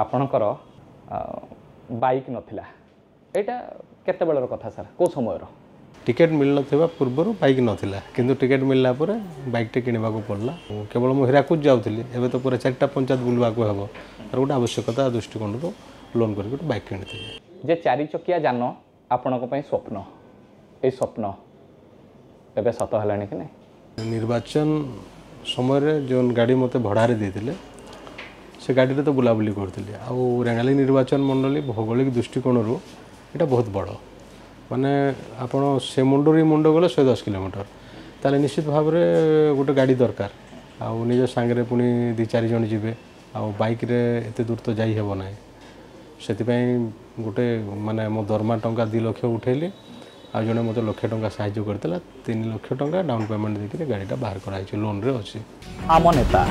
आपणकर बाइक नथिला एटा केते बेलर कथा सर को समयर टिकेट मिल ना पूर्वर बाइक नाला किंतु टिकेट मिलला पर बाइक टे किणवा पड़ा केवल मुझे हीराकुद जाऊँगी एवं तो पूरा 4टा पंचायत बुलवाक हम तार गोटे आवश्यकता दृष्टिकोण लोन कर बाइक किणी जे 4 चकिया जान आपण स्वप्न ये स्वप्न एवं सत है कि नहीं निर्वाचन समय जो गाड़ी मत भड़ारे देते से गाड़ी तो बुलाबुली करूँ रेंगाली निर्वाचन मंडली भौगोलिक दृष्टिकोण यहाँ बहुत बड़ माने आपण से मुंडू मुंड गले 110 किलोमीटर ताले निश्चित भाव में गोटे गाड़ी दरकार आउ निज सांगे पुणी 2-4 जन जीवे आउ बाइक रे एते दूर तो जाई हेबो नाही से गोटे माने मो दरमा टंका 2 लाख उठेली आ जने मते लाख टंका सहायता करतला 3 लाख टंका डाउन पेमेंट देके गाड़ीटा बाहर कराई लोन रे अछि आम नेता